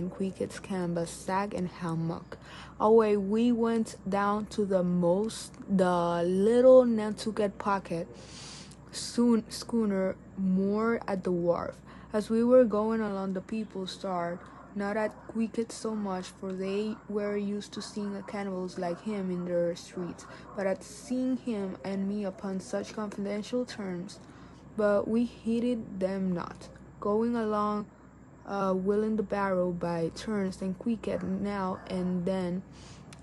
in Quicket's canvas sack and hammock. Away we went down to the little Nantucket Pocket schooner moored at the wharf. As we were going along, the people stared, not at Quicket so much, for they were used to seeing cannibals like him in their streets, but at seeing him and me upon such confidential terms. But we heeded them not, going along, wheeling the barrow by turns, and Quicket now and then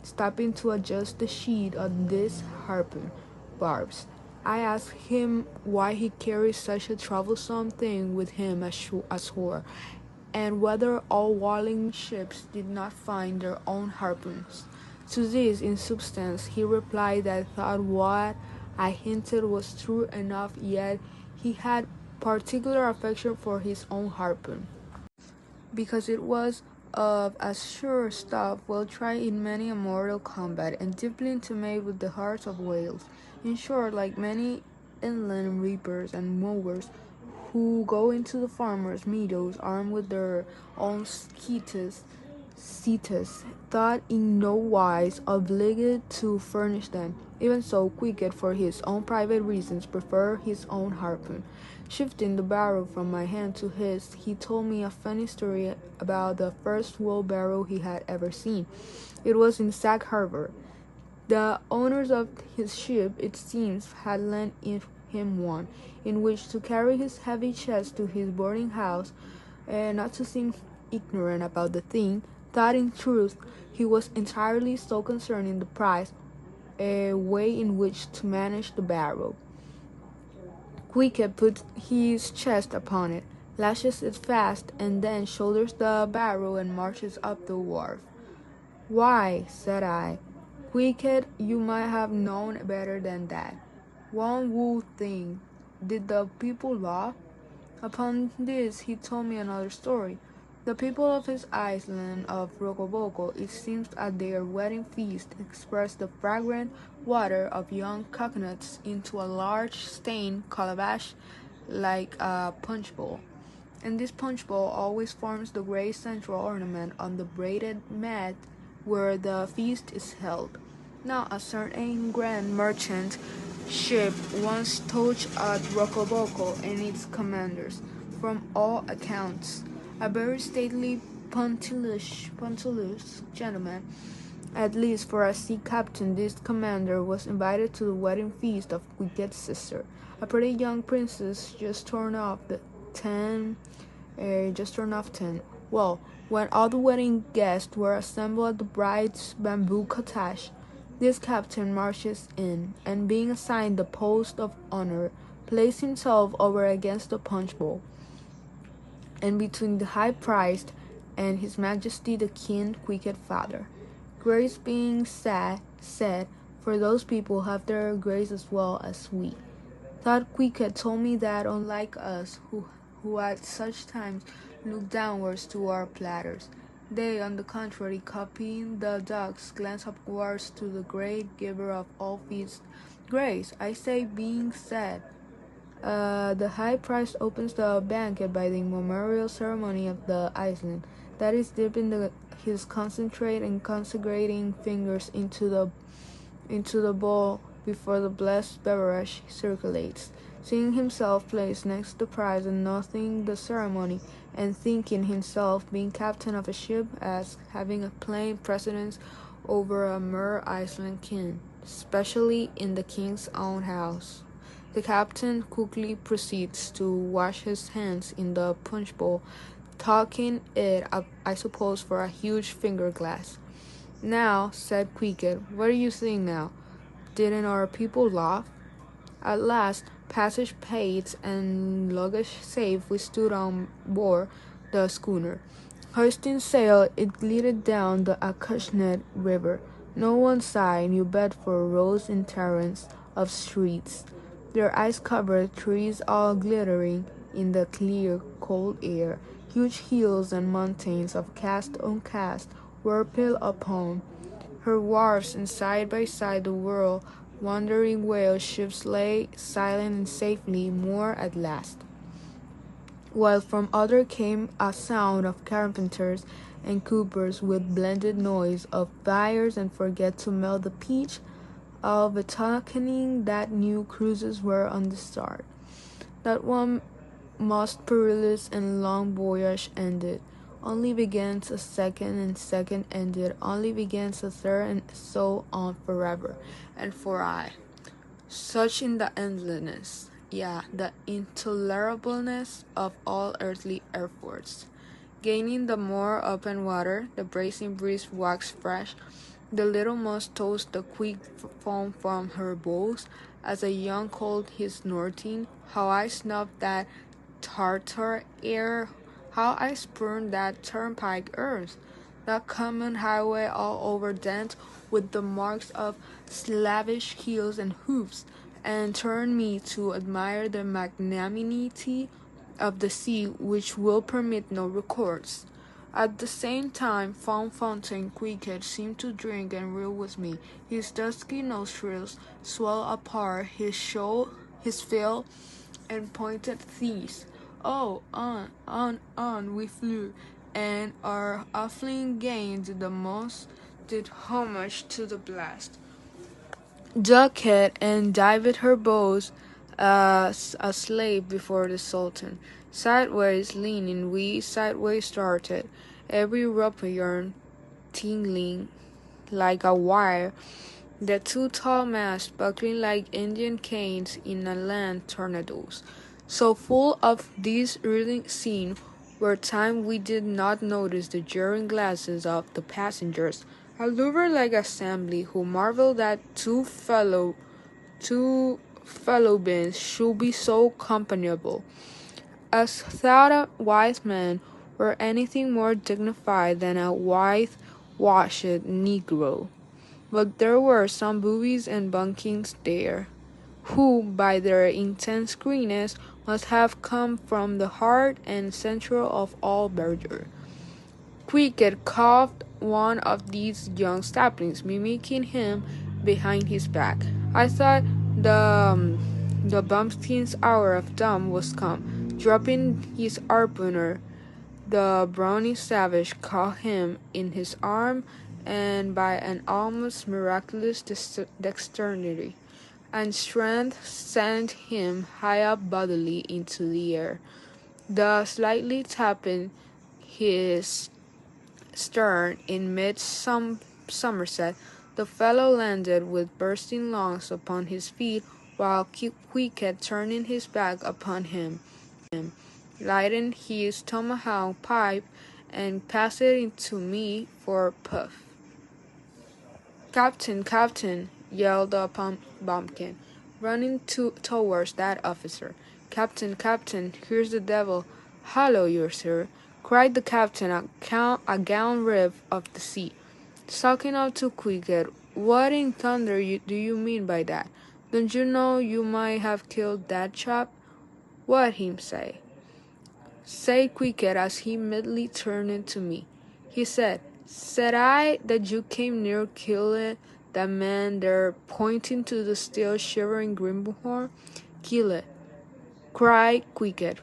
stopping to adjust the sheet on this harpoon barbs. I asked him why he carried such a troublesome thing with him ashore, and whether all whaling ships did not find their own harpoons. To this, in substance, he replied that I thought what I hinted was true enough, yet he had particular affection for his own harpoon, because it was of as sure stuff, well tried in many a mortal combat, and deeply intimate with the hearts of whales. In short, like many inland reapers and mowers who go into the farmers' meadows armed with their own scythes, thought in no wise obliged to furnish them. Even so, Quicket, for his own private reasons, preferred his own harpoon. Shifting the barrow from my hand to his, he told me a funny story about the first wheelbarrow he had ever seen. It was in Sag Harbor. The owners of his ship, it seems, had lent him one, in which to carry his heavy chest to his boarding house, not to seem ignorant about the thing, thought in truth he was entirely so concerned in the price, way in which to manage the barrow. Quicket puts his chest upon it, lashes it fast, and then shoulders the barrow and marches up the wharf. "Why," said I, "Quicket, you might have known better than that. One would think, did the people laugh?" Upon this he told me another story. The people of his island of Rocoboco, it seems at their wedding feast, expressed the fragrant water of young coconuts into a large stained calabash like a punch bowl. And this punch bowl always forms the great central ornament on the braided mat where the feast is held. Now a certain grand merchant ship once touched at Rocoboco, and its commanders, from all accounts, a very stately, punctilious gentleman, at least for a sea captain, this commander was invited to the wedding feast of Quicket's sister, a pretty young princess just turned off 10. Well, when all the wedding guests were assembled at the bride's bamboo cottage, this captain marches in, and being assigned the post of honor, placed himself over against the punch bowl, and between the high priest and his majesty the king, Quicket father. Grace being said, for those people have their grace as well as we. Thought Quicket told me that unlike us, who at such times look downwards to our platters, they, on the contrary, copying the ducks, glance upwards to the great giver of all feasts. Grace, I say, being said, the high priest opens the banquet by the immemorial ceremony of the island, that is, dipping his concentrate and consecrating fingers into the bowl before the blessed beverage circulates, seeing himself placed next the prize and noting the ceremony, and thinking himself, being captain of a ship, as having a plain precedence over a mere island king, especially in the king's own house. The captain quickly proceeds to wash his hands in the punch bowl, taking it up, I suppose, for a huge finger glass. "Now," said Quicket, "what do you think now? Didn't our people laugh?" At last, passage paid and luggage safe, we stood on board the schooner. Hoisting sail, it glided down the Acushnet River. No one sighed. New Bedford rose in torrents of streets, their ice-covered trees all glittering in the clear, cold air. Huge hills and mountains of cast on cast were piled upon her wharves, and side by side the wandering whale ships lay silent and safely moored at last, while from other came a sound of carpenters and coopers with blended noise of fires and forget to melt the pitch of betokening that new cruises were on the start. That one most perilous and long voyage ended. Only begins a second, and second ended. Only begins a third, and so on forever. And for I, such in the endlessness, the intolerableness of all earthly efforts. Gaining the more open water, the bracing breeze waxed fresh. The little mouse tossed the quick foam from her bows as a young colt his snorting. How I snuffed that tartar air! How I spurned that turnpike earth! That common highway all over dent with the marks of slavish heels and hoofs, and turned me to admire the magnanimity of the sea which will permit no records. At the same time, Fountain Cricket seemed to drink and reel with me. His dusky nostrils swelled apart, his veil, and pointed teeth. Oh, on we flew, and our offling gained the most, did homage to the blast. Duckhead and dived her bows as a slave before the Sultan. Sideways leaning, we sideways started, every rope yarn tingling like a wire, the two tall masts buckling like Indian canes in a land tornadoes. So full of this reeling scene were time we did not notice the jeering glances of the passengers, a lover-like assembly who marveled that two fellow beings should be so companionable, as thought a wise man were anything more dignified than a white-washed Negro. But there were some boobies and bunkings there, who, by their intense greenness, must have come from the heart and center of all verdure. Cricket coughed one of these young saplings, mimicking him behind his back. I thought the bumpkin's hour of doom was come. Dropping his harpooner, the brawny savage caught him in his arm, and by an almost miraculous dexterity and strength sent him high up bodily into the air. Thus slightly tapping his stern in mid-somerset, the fellow landed with bursting lungs upon his feet, while Quicket, turning his back upon him, lightened his tomahawk pipe and passed it into me for a puff. Captain, yelled the bumpkin, running towards that officer. Captain, here's the devil. Hallo, you sir, cried the captain, a gown rib of the sea, sucking up to Quicket. What in thunder do you mean by that? Don't you know you might have killed that chap? What him say? Said Quicket as he immediately turned to me. He said I that you came near killing that man there, pointing to the still shivering greenhorn? Kill it, cried Quicket,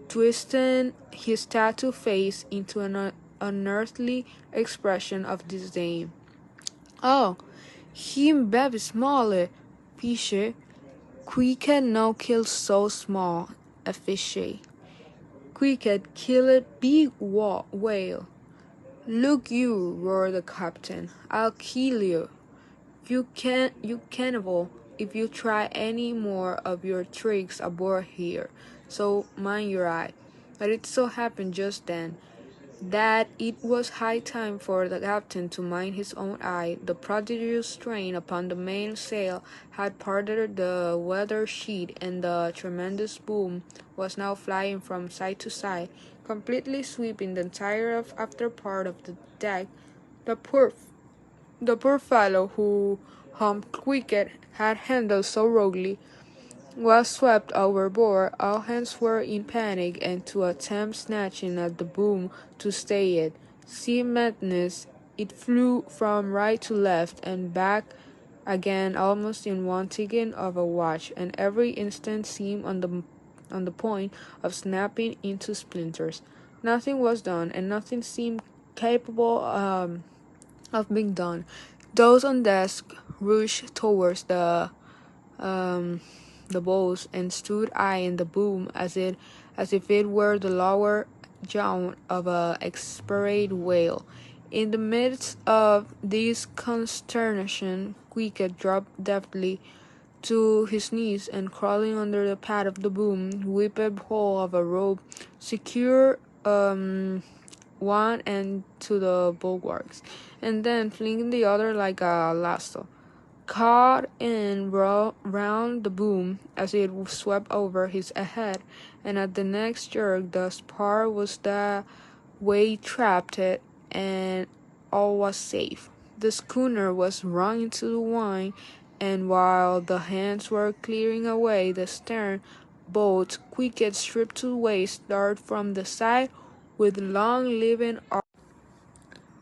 twisting his tattooed face into an unearthly expression of disdain. Oh, him baby smaller, fishy. Quicket no kill so small a fishy. Quicket killed big whale. Look you, roared the captain, I'll kill you. You cannibal, if you try any more of your tricks aboard here, so mind your eye. But it so happened just then that it was high time for the captain to mind his own eye. The prodigious strain upon the mainsail had parted the weather sheet, and the tremendous boom was now flying from side to side, completely sweeping the entire after part of the deck. The poor fellow whom Quicket had handled so roguely was swept overboard. All hands were in panic, and to attempt snatching at the boom to stay it. See madness! It flew from right to left and back again almost in one ticking of a watch, and every instant seemed on the point of snapping into splinters. Nothing was done, and nothing seemed capable of being done. Those on deck rushed towards um, the bows and stood eyeing the boom as if it were the lower jaw of a expired whale. In the midst of this consternation, Quicket dropped deftly to his knees and crawling under the pad of the boom, whipped hold of a rope, secured one end to the bulwarks, and then flinging the other like a lasso, caught in round the boom as it swept over his head, and at the next jerk the spar was the way trapped it, and all was safe. The schooner was run into the wind, and while the hands were clearing away the stern, boats, Quicket stripped to the waist, darted from the side with long living arms.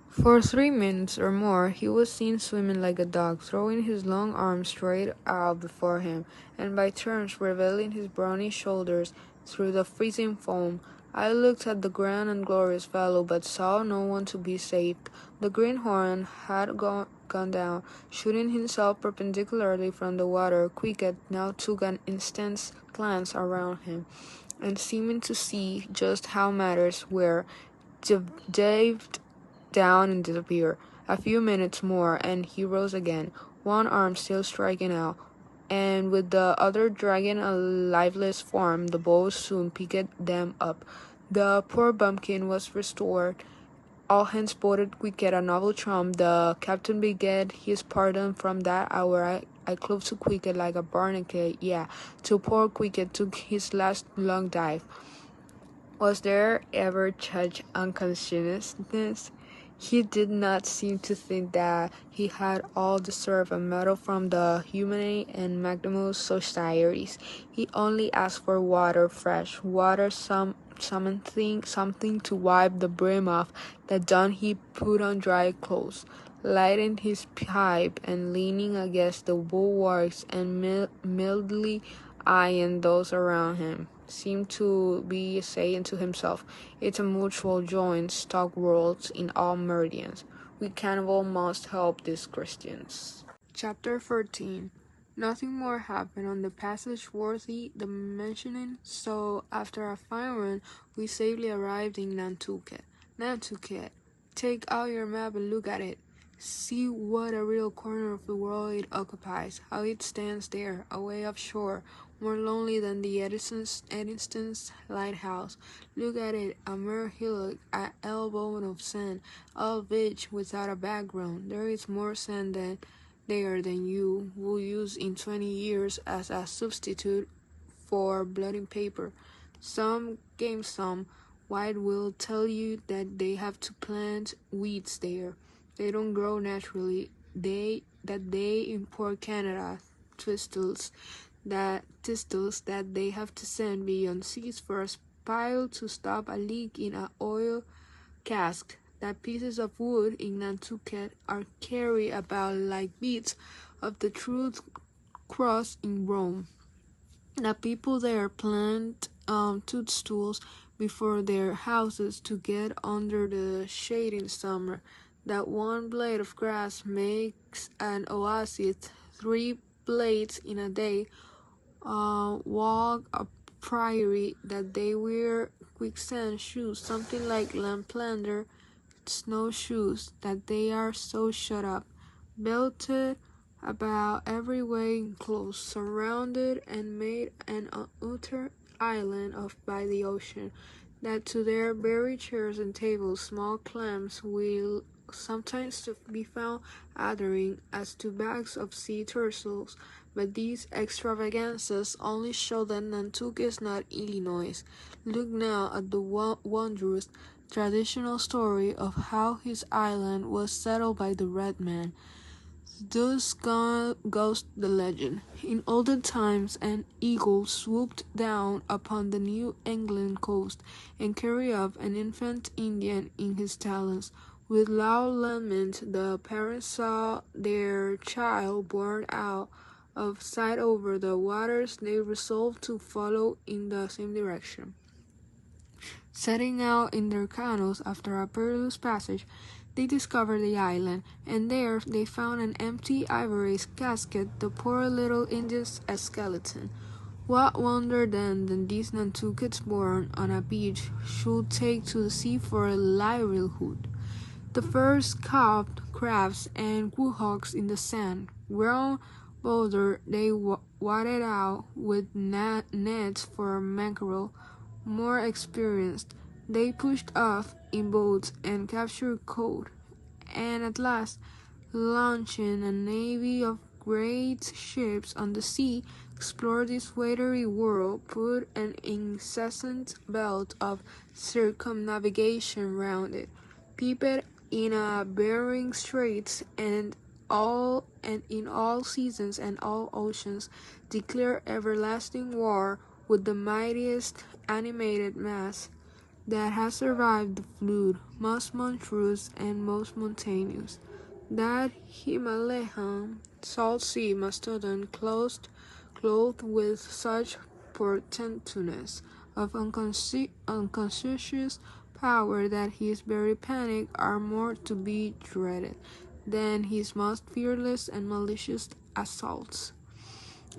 For 3 minutes or more he was seen swimming like a dog, throwing his long arms straight out before him, and by turns revealing his brawny shoulders through the freezing foam. I looked at the grand and glorious fellow, but saw no one to be saved. The greenhorn had gone down, shooting himself perpendicularly from the water. Quicket now took an instant's glance around him, and seeming to see just how matters were, dived down and disappeared. A few minutes more, and he rose again, one arm still striking out, and with the other dragging a lifeless form. The boat soon picked them up. The poor bumpkin was restored. All hands boarded Quicket a novel chum. The captain begged his pardon. From that hour I clove to Quicket like a barnacle, yeah, till poor Quicket took his last long dive. Was there ever such unconsciousness? He did not seem to think that he had all deserved a medal from the humane and magnanimous societies. He only asked for water, fresh water, something to wipe the brim off. That done, he put on dry clothes, lighting his pipe, and leaning against the bulwarks and mildly eyeing those around him, seemed to be saying to himself, "It's a mutual joint stock world in all meridians. We cannibal must help these Christians." Chapter 14. Nothing more happened on the passage worthy the mentioning, so after a fine run we safely arrived in Nantucket. Nantucket! Take out your map and look at it. See what a real corner of the world it occupies, how it stands there, away offshore, more lonely than the Edison's lighthouse. Look at it, a mere hillock, an elbow of sand, all beach without a background. There is more sand there than you will use in 20 years as a substitute for blotting paper. Some white will tell you that they have to plant weeds there. They don't grow naturally. They import Canada thistles that they have to send beyond seas for a pile to stop a leak in an oil cask. That pieces of wood in Nantucket are carried about like beads of the Truth Cross in Rome. The people there plant toadstools before their houses to get under the shade in summer. That one blade of grass makes an oasis. 3 blades in a day walk a prairie. That they wear quicksand shoes, something like Laplander snowshoes, that they are so shut up, belted about every way enclosed, surrounded, and made an utter island of by the ocean, that to their very chairs and tables small clams will sometimes be found adhering as to bags of sea turtles. But these extravagances only show that Nantucket is not Illinois. Look now at the wondrous traditional story of how his island was settled by the red man. Thus goes the legend. In olden times an eagle swooped down upon the New England coast and carried off an infant Indian in his talons. With loud lament the parents saw their child borne out of sight over the waters. They resolved to follow in the same direction. Setting out in their canoes after a perilous passage, they discovered the island, and there they found an empty ivory casket, the poor little Indian's skeleton. What wonder then that these Nantuckets born on a beach should take to the sea for a livelihood? The first caught crabs and woodhawks in the sand. Grown bolder, they waded out with nets for mackerel. More experienced, they pushed off in boats and captured cod, and at last, launching a navy of great ships on the sea, explored this watery world, put an incessant belt of circumnavigation round it, peeped in Bering Straits, and in all seasons and all oceans, declare everlasting war with the mightiest animated mass that has survived the flood, most monstrous and most mountainous, that Himalayan salt sea mastodon clothed with such portentousness of unconscious power that his very panic are more to be dreaded than his most fearless and malicious assaults.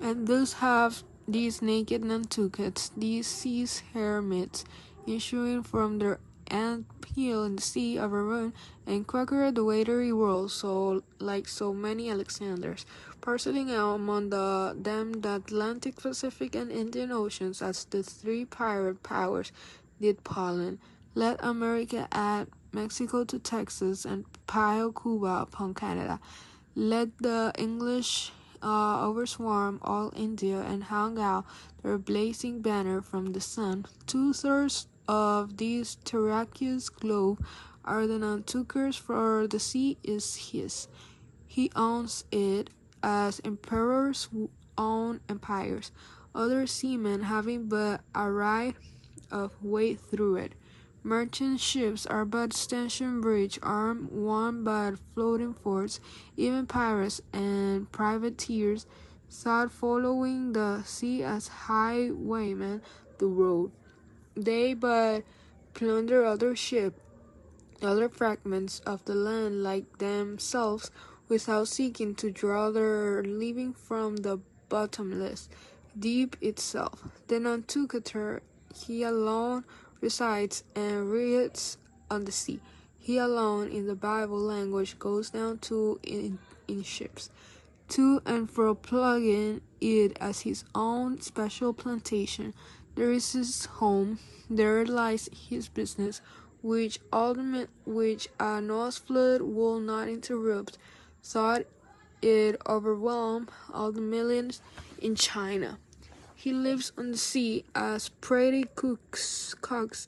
And thus have these naked Nantuckets, these seas hermits, issuing from their ant hill in the sea of Arun, and conquered the watery world, so like so many Alexanders, parceling out among them the Atlantic, Pacific, and Indian Oceans as the three pirate powers did pollen. Let America add Mexico to Texas, and pile Cuba upon Canada. Let the English overswarm all India, and hang out their blazing banner from the sun. 2/3 of this terraqueous globe are the Nantuckers, for the sea is his. He owns it, as emperors own empires, other seamen having but a right of way through it. Merchant ships are but stanchion bridge armed one but floating forts, even pirates and privateers sought following the sea as highwaymen the road. They but plunder other ships, other fragments of the land like themselves, without seeking to draw their living from the bottomless deep itself. The Nantucketer, he alone resides and reads on the sea. He alone, in the Bible language, goes down to in ships, to and fro plugging it as his own special plantation. There is his home, there lies his business, which a Noah's flood will not interrupt, thought it overwhelm all the millions in China. He lives on the sea as prairie cooks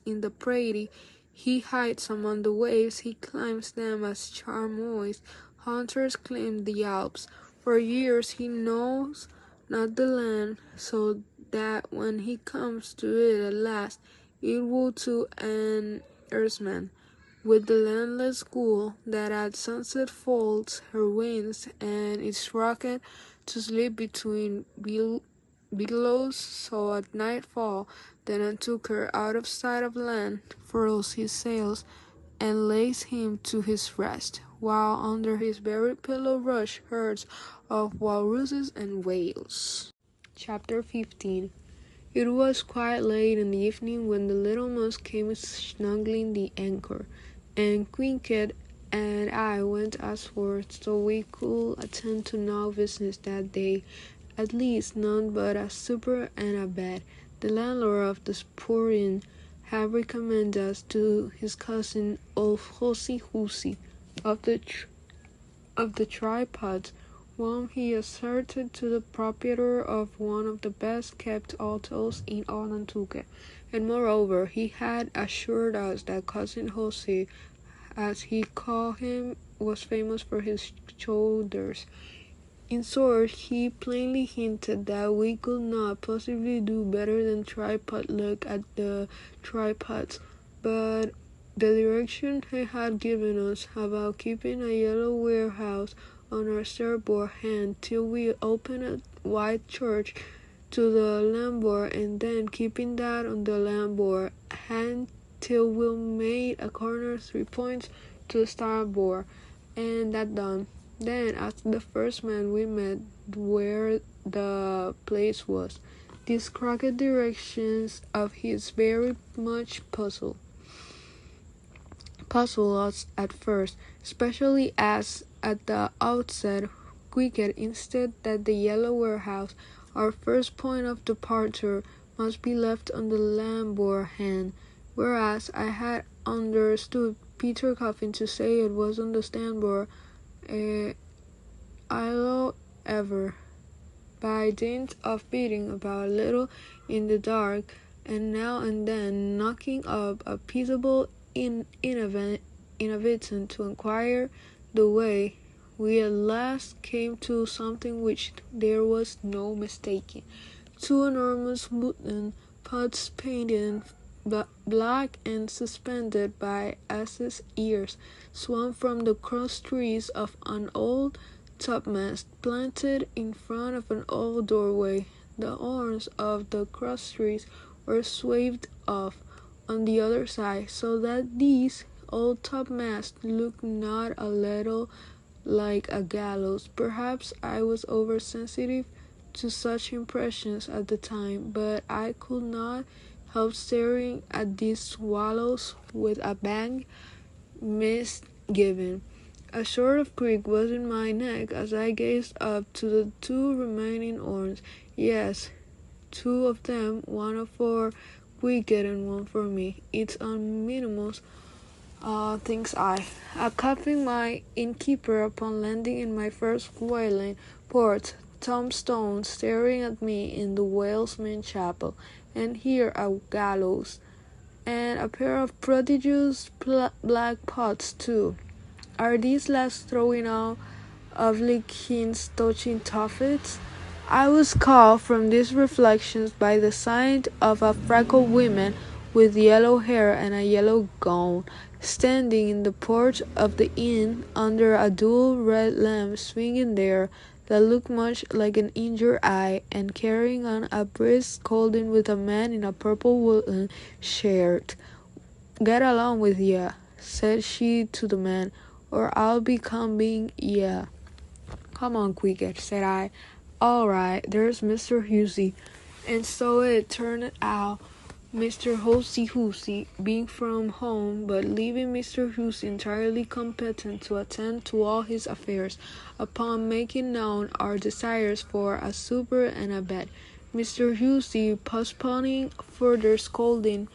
in the prairie. He hides among the waves, he climbs them as chamois. Hunters climb the Alps. For years he knows not the land, so that when he comes to it at last, it will to an earthman, with the landless gull that at sunset folds her wings and is rocked to sleep between billows, so at nightfall the Nantucker, out of sight of land, furls his sails and lays him to his rest, while under his very pillow rush herds of walruses and whales. Chapter 15. It was quite late in the evening when the little mouse came snuggling the anchor, and Quinket and I went as forth so we could attend to no business that day, at least none but a supper and a bed. The landlord of the poor inn had recommended us to his cousin old Hosi Husi of the tripods, whom he asserted to the proprietor of one of the best kept hotels in all Nantucket, and moreover he had assured us that cousin Jose, as he called him, was famous for his shoulders. In short, he plainly hinted that we could not possibly do better than try potluck at the tripods, but the direction he had given us about keeping a yellow warehouse on our starboard hand till we opened a wide church to the landboard, and then keeping that on the landboard hand till we made a corner 3 points to starboard, and that done. Then asked the first man we met where the place was. These crooked directions of his very much puzzled us at first, especially as at the outset we get instead that the yellow warehouse, our first point of departure, must be left on the landboard hand, whereas I had understood Peter Coffin to say it was on the starboard. However, by dint of beating about a little in the dark, and now and then knocking up a peaceable inhabitant to inquire the way, we at last came to something which there was no mistaking. 2 enormous wooden pots painted black and suspended by asses' ears swung from the cross trees of an old topmast planted in front of an old doorway. The horns of the cross trees were swathed off on the other side, so that these old topmasts looked not a little like a gallows. Perhaps I was oversensitive to such impressions at the time, but I could not help staring at these swallows with a vague misgiving. A sort of creak was in my neck as I gazed up to the 2 remaining horns. Yes, 2 of them, one for Quicket and one for me. It's unminimous, thinks I, accompanying my innkeeper upon landing in my first whaling port, Tom Stone staring at me in the whalesman chapel, and here a gallows, and a pair of prodigious black pots too. Are these last throwing out of hints touching toffets? I was called from these reflections by the sight of a freckled woman with yellow hair and a yellow gown, standing in the porch of the inn under a dull red lamp swinging there that looked much like an injured eye, and carrying on a brisk scolding with a man in a purple woolen shirt. "Get along with ye," said she to the man, "or I'll be coming ye." "Come on, Quicket," said I. "All right, there's Mr. Hussey." And so it turned out, Mr. Hussey being from home, but leaving Mr. Hussey entirely competent to attend to all his affairs, upon making known our desires for a supper and a bed, Mr. Hussey, postponing further scolding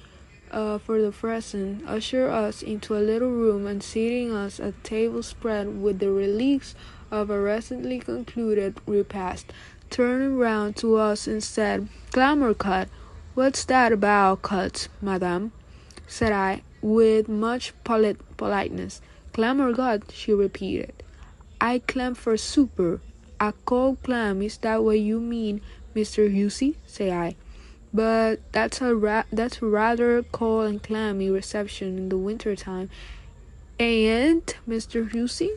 for the present, ushered us into a little room, and seating us at a table spread with the relics of a recently concluded repast, turned round to us and said, "Clamor cut. What's that about cuts, madam?" said I, with much politeness. "Clamor cut," she repeated. "I clam for supper. A cold clam, is that what you mean, Mr. Hussey?" said I. "But that's a rather cold and clammy reception in the winter time, ain't Mr. Hussey?"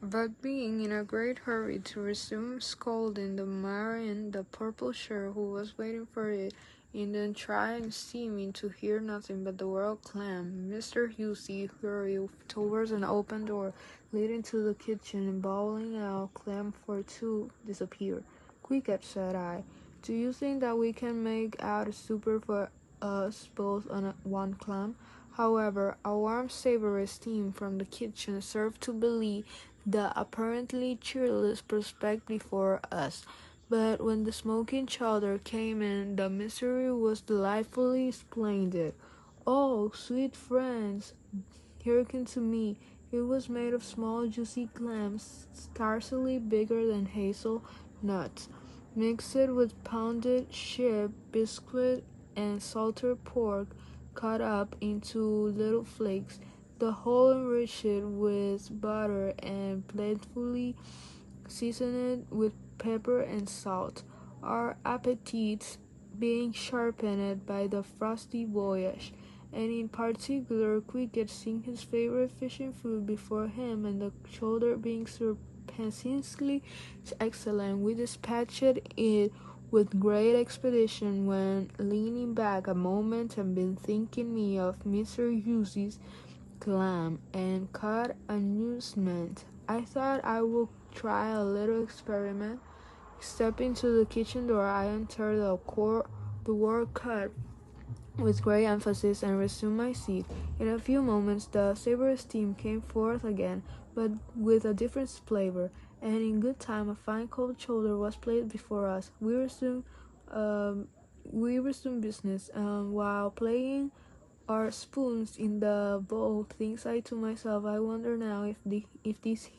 But being in a great hurry to resume scolding the man in the purple shirt who was waiting for it, and then trying seeming to hear nothing but the word clam, Mr. Hussey hurried towards an open door leading to the kitchen, and bawling out, "Clam for 2," disappeared. "Quicket," said I, "do you think that we can make out a supper for us both on one clam?" However, a warm savory steam from the kitchen served to belie the apparently cheerless prospect before us. But when the smoking chowder came in, the misery was delightfully splendid. "Oh, sweet friends, hearken to me." It was made of small juicy clams, scarcely bigger than hazel nuts, mixed with pounded sheep biscuit and salted pork cut up into little flakes, the whole enriched with butter and plentifully seasoned with pepper and salt, our appetites being sharpened by the frosty voyage, and in particular Quicket seeing his favorite fishing food before him, and the chowder being surpassingly excellent, we dispatched it with great expedition, when leaning back a moment and bethinking me of Mr. Hughes's clam and cod amusement, I thought I would try a little experiment. Stepping to the kitchen door, I entered the word cod with great emphasis and resumed my seat. In a few moments the savory steam came forth again, but with a different flavor, and in good time a fine cold shoulder was placed before us. Um, we resumed business, while playing our spoons in the bowl. Thinks I to myself, I wonder now if this